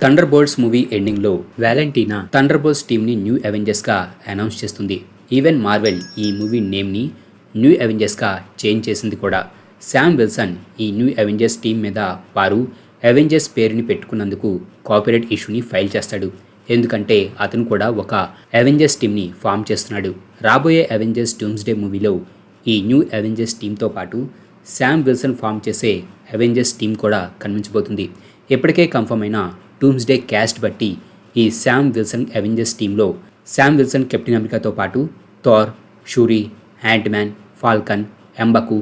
థండర్బోల్ట్స్ movie ఎండింగ్లో వ్యాలంటీనా థండర్బోల్ట్స్ టీమ్ని new అవెంజర్స్గా announce చేస్తుంది. ఈవెన్ మార్వెల్ ఈ మూవీ నేమ్ని న్యూ అవెంజర్స్గా చేంజ్ చేసింది కూడా. శామ్ విల్సన్ ఈ న్యూ అవెంజర్స్ టీం మీద వారు అవెంజర్స్ పేరుని పెట్టుకున్నందుకు కాపీరైట్ ఇష్యూని ఫైల్ చేస్తాడు. ఎందుకంటే అతను కూడా ఒక అవెంజర్స్ టీమ్ని ఫామ్ చేస్తున్నాడు. రాబోయే అవెంజర్స్ డూమ్స్డే మూవీలో ఈ న్యూ అవెంజర్స్ టీంతో పాటు శామ్ విల్సన్ ఫామ్ చేసే అవెంజర్స్ టీం కూడా కనిపించబోతుంది. ఇప్పటికే కన్ఫర్మ్ అయిన డూమ్స్డే క్యాస్ట్ బట్టి ఈ శామ్ విల్సన్ అవెంజర్స్ టీంలో శామ్ విల్సన్ కెప్టెన్ అమెరికాతో పాటు థార్, షూరీ, యాంట్ మ్యాన్, ఫాల్కన్, ఎంబకు,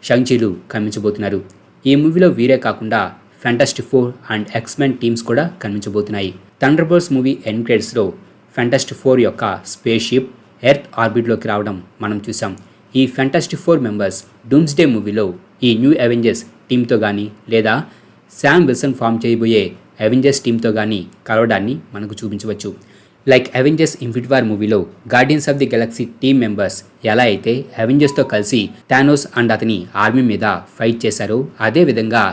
షంగ్చీలు కనిపించబోతున్నారు. ఈ మూవీలో వీరే కాకుండా fantastic four and X-Men teams కూడా కనిపించబోతున్నాయి. థండర్బోల్ట్స్ మూవీ ఎండ్ క్రెడిట్స్లో ఫ్యాంటాస్టిక్ ఫోర్ యొక్క స్పేస్ షిప్ ఎర్త్ ఆర్బిట్లోకి రావడం మనం చూసాం. ఈ ఫ్యాంటాస్టిక్ ఫోర్ మెంబర్స్ డూమ్స్డే మూవీలో ఈ న్యూ అవెంజర్స్ టీంతో కానీ లేదా శామ్ విల్సన్ ఫామ్ చేయబోయే అవెంజర్స్ టీంతో కానీ కలవడాన్ని మనకు చూపించవచ్చు. లైక్ అవెంజర్స్ ఇన్ఫినిటీ వార్ మూవీలో guardians of the Galaxy team members ఎలా అయితే అవెంజర్స్తో కలిసి థానోస్ అండ్ అతని ఆర్మీ మీద ఫైట్ చేశారో అదేవిధంగా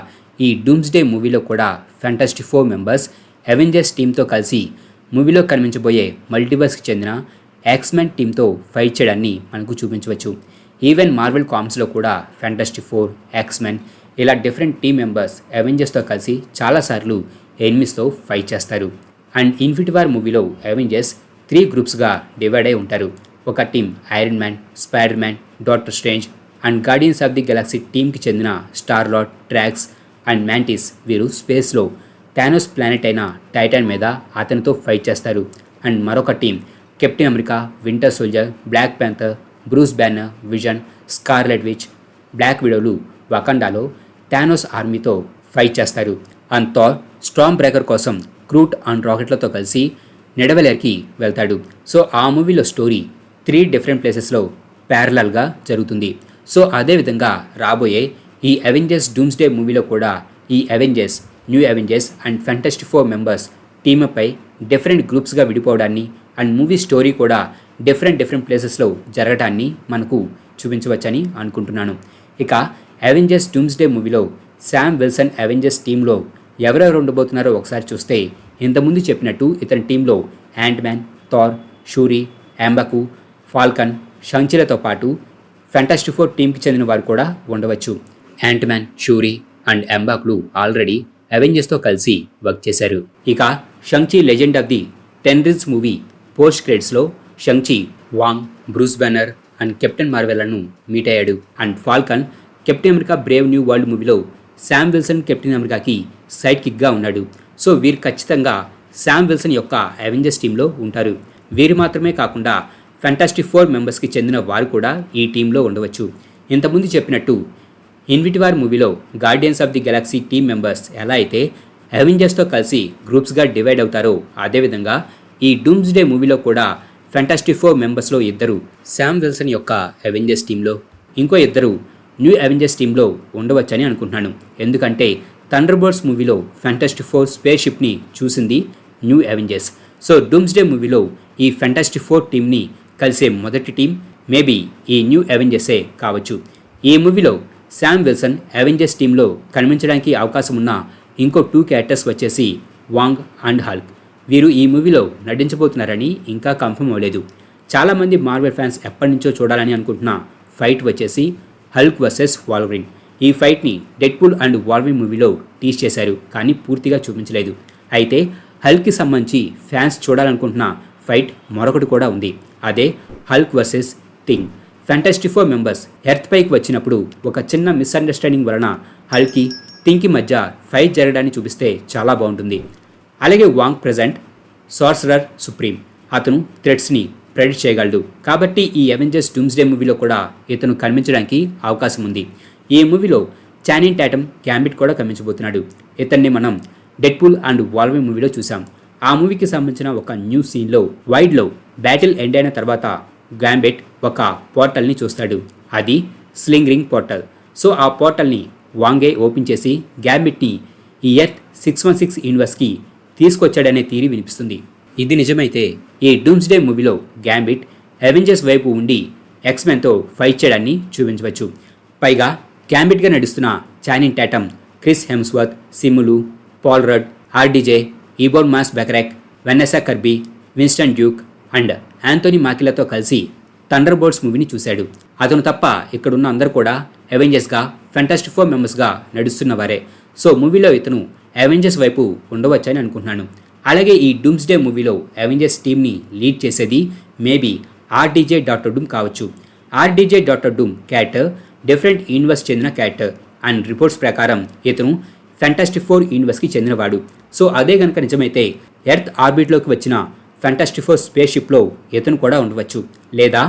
ఈ డూమ్స్డే మూవీలో కూడా ఫ్యాంటాస్టిక్ ఫోర్ మెంబర్స్ అవెంజర్స్ టీంతో కలిసి మూవీలో కనిపించబోయే మల్టీవర్స్కి చెందిన ఎక్స్మెన్ టీంతో ఫైట్ చేయడాన్ని మనకు చూపించవచ్చు. ఈవెన్ మార్వెల్ కామిక్స్లో కూడా ఫ్యాంటాస్టిక్ ఫోర్, ఎక్స్మెన్ ఇలా డిఫరెంట్ టీమ్ మెంబర్స్ అవెంజర్స్తో కలిసి చాలాసార్లు ఎనిమిస్తో ఫైట్ చేస్తారు. అండ్ ఇన్ఫినిటీ వార్ మూవీలో అవెంజర్స్ 3 గ్రూప్స్గా డివైడ్ అయి ఉంటారు. ఒక team iron man, spider man, doctor strange and guardians of the Galaxy టీంకి చెందిన star lord, tracks and mantis వీరు స్పేస్లో థానోస్ ప్లానెట్ అయిన టైటాన్ మీద అతనితో ఫైట్ చేస్తారు. అండ్ మరొక team Captain America, Winter Soldier, Black Panther, Bruce Banner, Vision, Scarlet Witch, Black విడోలు వకండాలో థానోస్ ఆర్మీతో ఫైట్ చేస్తారు. అండ్ థార్ స్టార్మ్ బ్రేకర్ కోసం క్రూట్ అండ్ రాకెట్లతో కలిసి నెడవెలర్కి వెళ్తాడు. సో ఆ మూవీలో స్టోరీ 3 డిఫరెంట్ ప్లేసెస్లో ప్యారలల్గా జరుగుతుంది. సో అదేవిధంగా రాబోయే ఈ అవెంజర్స్ డూమ్స్డే మూవీలో కూడా ఈ Avengers, new Avengers and Fantastic Four members టీమ్పై డిఫరెంట్ గ్రూప్స్గా విడిపోవడాన్ని అండ్ మూవీ స్టోరీ కూడా డిఫరెంట్ ప్లేసెస్లో జరగడాన్ని మనకు చూపించవచ్చని అనుకుంటున్నాను. ఇక అవెంజర్స్ డూమ్స్డే మూవీలో శామ్ విల్సన్ అవెంజర్స్ టీంలో ఎవరెవరు ఉండబోతున్నారో ఒకసారి చూస్తే ఇంతకుముందు చెప్పినట్టు ఇతని టీంలో Ant Man, Thor, Shuri, M'Baku, Falcon, షంగ్చీలతో పాటు ఫ్యాంటాస్టిక్ ఫోర్ టీంకి చెందిన వారు కూడా ఉండవచ్చు. యాంట్ మ్యాన్, షూరీ అండ్ ఎంబాక్లు ఆల్రెడీ అవెంజర్స్తో కలిసి వర్క్ చేశారు. ఇక Shang Chi legend of the 10 Rings movie post క్రెడిట్స్లో Shang Chi Wong, Bruce Banner and Captain మార్వెల్లను మీట్ అయ్యాడు. And Falcon Captain America Brave New World మూవీలో శామ్ విల్సన్ కెప్టెన్ అమెరికాకి సైడ్ కిక్గా ఉన్నాడు. సో వీరు ఖచ్చితంగా శామ్ విల్సన్ యొక్క అవెంజర్స్ టీంలో ఉంటారు. వీరు మాత్రమే కాకుండా ఫ్యాంటాస్టిక్ ఫోర్ మెంబర్స్కి చెందిన వారు కూడా ఈ టీంలో ఉండవచ్చు. ఇంతకుముందు చెప్పినట్టు ఇన్ఫినిటీ వార్ మూవీలో guardians of the Galaxy team members ఎలా అయితే అవెంజర్స్తో కలిసి గ్రూప్స్గా డివైడ్ అవుతారో అదేవిధంగా ఈ డూమ్స్డే మూవీలో కూడా ఫ్యాంటాస్టిక్ ఫోర్ మెంబర్స్లో 2 శామ్ విల్సన్ యొక్క అవెంజర్స్ టీంలో, ఇంకో 2 న్యూ అవెంజర్స్ టీంలో ఉండవచ్చని అనుకుంటున్నాను. ఎందుకంటే థండర్బోల్ట్స్ మూవీలో ఫ్యాంటాస్టిక్ ఫోర్ స్పేస్ షిప్ని చూసింది న్యూ అవెంజర్స్. సో డూమ్స్డే మూవీలో ఈ ఫ్యాంటాస్టిక్ ఫోర్ టీంని కలిసే మొదటి టీం మేబీ ఈ న్యూ అవెంజర్సే కావచ్చు. ఈ మూవీలో శామ్ విల్సన్ అవెంజర్స్ టీంలో కనిపించడానికి అవకాశం ఉన్న ఇంకో 2 క్యారెక్టర్స్ వచ్చేసి వాంగ్ అండ్ హల్క్. వీరు ఈ మూవీలో నటించబోతున్నారని ఇంకా కన్ఫర్మ్ అవ్వలేదు. చాలామంది మార్వెల్ ఫ్యాన్స్ ఎప్పటి నుంచో చూడాలని అనుకుంటున్న ఫైట్ వచ్చేసి హల్క్ వర్సెస్ వాల్వరిన్. ఈ ఫైట్ని డెడ్పూల్ అండ్ వాల్వరిన్ మూవీలో టీజ్ చేశారు కానీ పూర్తిగా చూపించలేదు. అయితే హల్క్కి సంబంధించి ఫ్యాన్స్ చూడాలనుకుంటున్న ఫైట్ మరొకటి కూడా ఉంది. అదే Hulk versus thing. Fantastic Four members earth పైకి వచ్చినప్పుడు ఒక చిన్న మిస్అండర్స్టాండింగ్ వలన హల్క్కి థింగ్కి మధ్య ఫైట్ జరగడాన్ని చూపిస్తే చాలా బాగుంటుంది. అలాగే వాంగ్ ప్రెజెంట్ సార్సరర్ సుప్రీం. అతను థ్రెట్స్ని ప్రెడిక్ట్ చేయగలడు. కాబట్టి ఈ అవెంజర్స్ డూమ్స్డే మూవీలో కూడా ఇతను కనిపించడానికి అవకాశం ఉంది. ఈ మూవీలో చానింగ్ టాటమ్ గ్యాంబిట్ కూడా కనిపించబోతున్నాడు. ఇతన్ని మనం డెడ్పూల్ అండ్ వాల్వరిన్ మూవీలో చూసాం. ఆ మూవీకి సంబంధించిన ఒక న్యూ సీన్లో వైడ్లో బ్యాటిల్ ఎండ్ అయిన తర్వాత గ్యాంబిట్ ఒక పోర్టల్ని చూస్తాడు. అది స్లింగ్ రింగ్ పోర్టల్. సో ఆ పోర్టల్ని వాంగే ఓపెన్ చేసి గ్యాంబిట్ని ఈ ఎర్త్ 616 యూనివర్స్కి తీసుకొచ్చాడనే థియరీ వినిపిస్తుంది. ఇది నిజమైతే ఈ డూమ్స్డే మూవీలో గ్యాంబిట్ అవెంజర్స్ వైపు ఉండి ఎక్స్మెన్తో ఫైట్ చేయడాన్ని చూపించవచ్చు. పైగా గ్యాంబిట్గా నడుస్తున్న Channing Tatum, Chris Hemsworth, Simu Liu, Paul Rudd, RDJ, Ebon Moss Bachrach, Vanessa Kirby, Winston Duke and Anthony మాకిలతో కలిసి థండర్ బోల్ట్స్ మూవీని చూశాడు. అతను తప్ప ఇక్కడున్న అందరూ కూడా అవెంజర్స్గా ఫెంటాస్టిక్ ఫోర్ మెంబర్స్గా నడుస్తున్నవారే. సో మూవీలో ఇతను అవెంజర్స్ వైపు ఉండవచ్చని అనుకుంటున్నాను. అలాగే ఈ డూమ్స్డే మూవీలో అవెంజర్స్ టీమ్ని లీడ్ చేసేది మేబీ ఆర్డీజే డాక్టర్ డూమ్ కావచ్చు. RDJ Doctor Doom character different universe చెందిన క్యారెక్టర్ అండ్ రిపోర్ట్స్ ప్రకారం ఇతను ఫెంటాస్టిక్ ఫోర్ యూనివర్స్కి చెందినవాడు. సో అదే కనుక నిజమైతే ఎర్త్ ఆర్బిట్లోకి వచ్చిన ఫెంటాస్టిక్ ఫోర్ స్పేస్ షిప్లో ఇతను కూడా ఉండవచ్చు. లేదా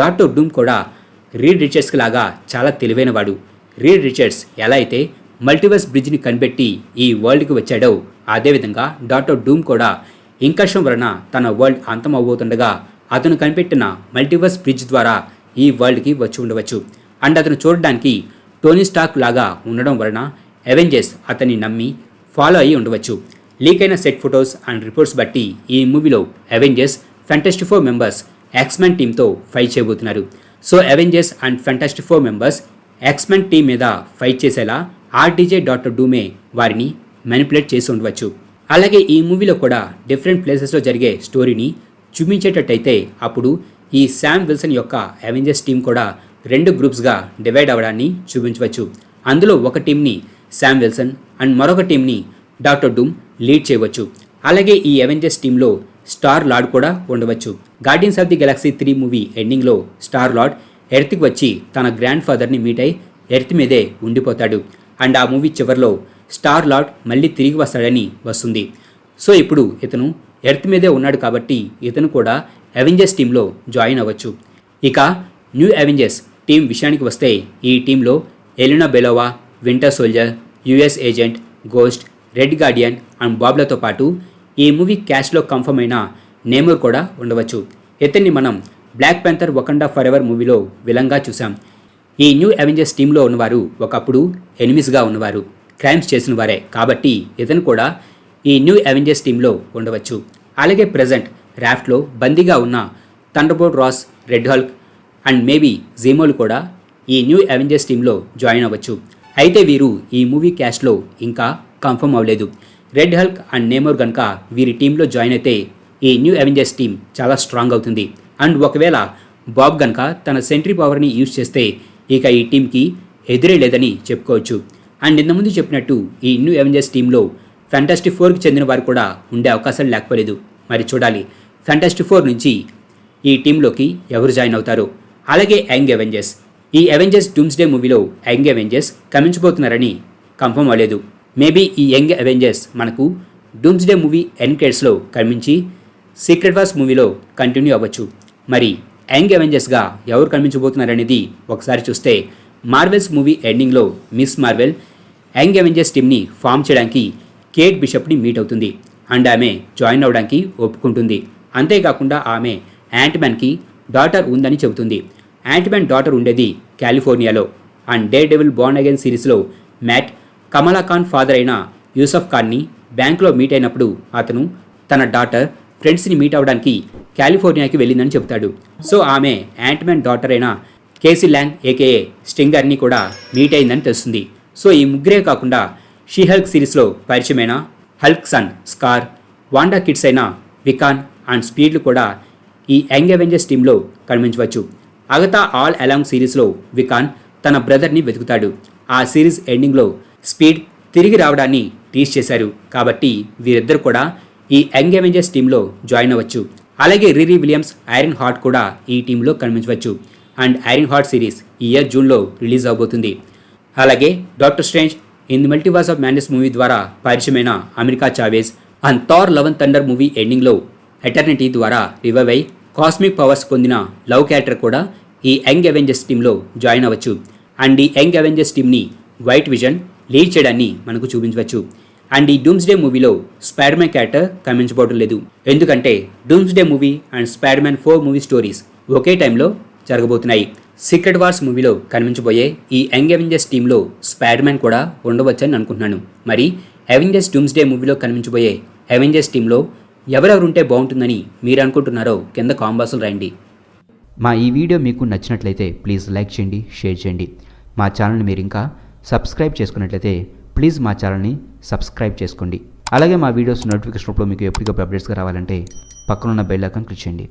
డాక్టర్ డూమ్ కూడా రీడ్ రిచర్డ్స్కి లాగా చాలా తెలివైనవాడు. రీడ్ రిచర్డ్స్ ఎలా అయితే మల్టీవర్స్ బ్రిడ్జ్ని కనిపెట్టి ఈ వరల్డ్కి వచ్చాడో అదేవిధంగా డాక్టర్ డూమ్ కూడా ఇంకర్షం వలన తన వరల్డ్ అంతం అవబోతుండగా అతను కనిపెట్టిన మల్టీవర్స్ బ్రిడ్జ్ ద్వారా ఈ వరల్డ్కి వచ్చి ఉండవచ్చు. అండ్ అతను చూడడానికి టోనీ స్టార్క్ లాగా ఉండడం వలన అవెంజర్స్ అతన్ని నమ్మి ఫాలో అయ్యి ఉండవచ్చు. లీక్ అయిన సెట్ ఫొటోస్ అండ్ రిపోర్ట్స్ బట్టి ఈ మూవీలో Avengers fantastic four members X-Men టీంతో ఫైట్ చేయబోతున్నారు. So Avengers and fantastic four members X-Men team మీద ఫైట్ చేసేలా ఆర్డీజే డాక్టర్ డూమే వారిని మ్యానిపులేట్ చేసి ఉండవచ్చు. అలాగే ఈ మూవీలో కూడా డిఫరెంట్ ప్లేసెస్లో జరిగే స్టోరీని చూపించేటట్టయితే అప్పుడు ఈ శామ్ విల్సన్ యొక్క అవెంజర్స్ టీం కూడా 2 గ్రూప్స్గా డివైడ్ అవ్వడాన్ని చూపించవచ్చు. అందులో ఒక టీంని శామ్ విల్సన్ అండ్ మరొక టీంని డాక్టర్ డూమ్ లీడ్ చేయవచ్చు. అలాగే ఈ అవెంజర్స్ టీంలో స్టార్ లార్డ్ కూడా ఉండవచ్చు. Guardians of the Galaxy 3 movie ఎండింగ్లో స్టార్ లార్డ్ ఎర్త్కి వచ్చి తన గ్రాండ్ ఫాదర్ని మీట్ అయి ఎర్త్ మీదే ఉండిపోతాడు. అండ్ ఆ మూవీ చివరిలో స్టార్ లార్డ్ మళ్ళీ తిరిగి వస్తాడని వస్తుంది. సో ఇప్పుడు ఇతను ఎర్త్ మీదే ఉన్నాడు కాబట్టి ఇతను కూడా అవెంజర్స్ టీంలో జాయిన్ అవ్వచ్చు. ఇక న్యూ అవెంజర్స్ టీం విషయానికి వస్తే ఈ టీంలో Yelena Belova, Winter Soldier, US Agent, Ghost, Red Guardian and బాబ్లతో పాటు ఈ మూవీ క్యాష్లో కన్ఫర్మ్ అయిన నేమూర్ కూడా ఉండవచ్చు. ఇతన్ని మనం బ్లాక్ ప్యాంథర్ వకండా ఫర్ ఎవర్ మూవీలో విలన్గా చూసాం. ఈ న్యూ అవెంజర్స్ టీంలో ఉన్నవారు ఒకప్పుడు ఎనిమీస్గా ఉన్నవారు, క్రైమ్స్ చేసిన వారే కాబట్టి ఇతను కూడా ఈ న్యూ అవెంజర్స్ టీంలో ఉండవచ్చు. అలాగే ప్రజెంట్ రాఫ్ట్లో బందీగా ఉన్న Thunderbolt Ross, Red Hulk and maybe జీమోలు కూడా ఈ న్యూ అవెంజర్స్ టీంలో జాయిన్ అవ్వచ్చు. అయితే వీరు ఈ మూవీ క్యాస్ట్లో ఇంకా కన్ఫర్మ్ అవ్వలేదు. రెడ్ హల్క్ అండ్ నేమోర్ కనుక వీరి టీంలో జాయిన్ అయితే ఈ న్యూ అవెంజర్స్ టీం చాలా స్ట్రాంగ్ అవుతుంది. అండ్ ఒకవేళ బాబ్ కనుక తన సెంట్రీ పవర్ని యూజ్ చేస్తే ఇక ఈ టీంకి ఎదురే లేదని చెప్పుకోవచ్చు. అండ్ ఇంతకుముందు చెప్పినట్టు ఈ న్యూ అవెంజర్స్ టీంలో ఫెంటాస్టిక్ ఫోర్కి చెందిన వారు కూడా ఉండే అవకాశాలు లేకపోలేదు. మరి చూడాలి ఫెంటాస్టిక్ ఫోర్ నుంచి ఈ టీంలోకి ఎవరు జాయిన్ అవుతారో. అలాగే యంగ్ అవెంజర్స్, ఈ అవెంజర్స్ డూమ్స్డే మూవీలో యంగ్ అవెంజర్స్ కమించబోతున్నారని కన్ఫర్మ్ అవ్వలేదు. మేబీ ఈ యంగ్ అవెంజర్స్ మనకు డూమ్స్డే మూవీ ఎండ్ క్రెడిట్స్లో కనిపించి సీక్రెట్ వార్స్ మూవీలో కంటిన్యూ అవ్వచ్చు. మరి యంగ్ అవెంజర్స్గా ఎవరు కనిపించబోతున్నారనేది ఒకసారి చూస్తే మార్వెల్స్ మూవీ ఎండింగ్లో మిస్ మార్వెల్ యంగ్ అవెంజర్స్ టీమ్ని ఫామ్ చేయడానికి కేట్ బిషప్ని మీట్ అవుతుంది అండ్ ఆమె జాయిన్ అవ్వడానికి ఒప్పుకుంటుంది. అంతేకాకుండా ఆమె యాంట్మ్యాన్కి డాటర్ ఉందని చెబుతుంది. యాంట్మ్యాన్ డాటర్ ఉండేది కాలిఫోర్నియాలో. And Daredevil Born Again సిరీస్లో మ్యాట్ కమలా ఖాన్ ఫాదర్ అయిన యూసఫ్ ఖాన్ని బ్యాంక్లో మీట్ అయినప్పుడు అతను తన డాటర్ ఫ్రెండ్స్ని మీట్ అవ్వడానికి కాలిఫోర్నియాకి వెళ్ళిందని చెబుతాడు. సో ఆమె యాంట్మ్యాన్ డాటర్ అయిన కేసీ ల్యాంగ్ ఏకేఏ స్టింగర్ని కూడా మీట్ అయిందని తెలుస్తుంది. సో ఈ ముగ్గురే కాకుండా షీ హల్క్ సిరీస్లో పరిచయమైన Hulk son Skaar, Wanda kids అయిన వికాన్ అండ్ స్పీడ్లు కూడా ఈ యంగ్ అవెంజర్స్ టీంలో కనిపించవచ్చు. అగతా ఆల్ అలాంగ్ సిరీస్లో వికాన్ తన బ్రదర్ని వెతుకుతాడు. ఆ సిరీస్ ఎండింగ్లో స్పీడ్ తిరిగి రావడాన్ని టీజ్ చేశారు కాబట్టి వీరిద్దరు కూడా ఈ యంగ్ అవెంజర్స్ టీంలో జాయిన్ అవ్వచ్చు. అలాగే రిరీ విలియమ్స్, ఐరన్ హార్ట్ కూడా ఈ టీంలో కనిపించవచ్చు. అండ్ ఐరన్ హార్ట్ సిరీస్ ఈ ఇయర్ జూన్లో రిలీజ్ అవబోతుంది. అలాగే doctor strange in the multiverse of madness movie ద్వారా పరిచయమైన America Chavez and Thar love and thunder movie ఎండింగ్లో ఎటర్నిటీ ద్వారా రివైవ్ అయి కాస్మిక్ పవర్స్ పొందిన లవ్ క్యారెక్టర్ కూడా ఈ యంగ్ అవెంజర్స్ టీంలో జాయిన్ అవ్వచ్చు. అండ్ ఈ యంగ్ అవెంజర్స్ టీంని వైట్ విజన్ లీడ్ చేయడాన్ని మనకు చూపించవచ్చు. అండ్ ఈ డూమ్స్డే మూవీలో స్పైడర్ మ్యాన్ క్యారెక్టర్ కనిపించబోవడం లేదు. ఎందుకంటే Doomsday movie and Spider Man 4 movie stories ఒకే టైంలో జరగబోతున్నాయి. సీక్రెట్ వార్స్ మూవీలో కనిపించబోయే ఈ యంగ్ అవెంజర్స్ టీంలో స్పైడర్ మ్యాన్ కూడా ఉండవచ్చని అనుకుంటున్నాను. మరి అవెంజర్స్ డూమ్స్డే మూవీలో కనిపించబోయే అవెంజర్స్ టీంలో ఎవరెవరు ఉంటే బాగుంటుందని మీరు అనుకుంటున్నారో కింద కాంబాక్స్లో రాయండి. మా ఈ వీడియో మీకు నచ్చినట్లయితే ప్లీజ్ లైక్ చేయండి, షేర్ చేయండి. మా ఛానల్ని మీరు ఇంకా సబ్స్క్రైబ్ చేసుకున్నట్లయితే ప్లీజ్ మా ఛానల్ని సబ్స్క్రైబ్ చేసుకోండి. అలాగే మా వీడియోస్ నోటిఫికేషన్ రూపంలో మీకు ఎప్పటికప్పుడు అప్డేట్స్గా రావాలంటే పక్కనున్న బెల్ ఐకాన్ క్లిక్ చేయండి.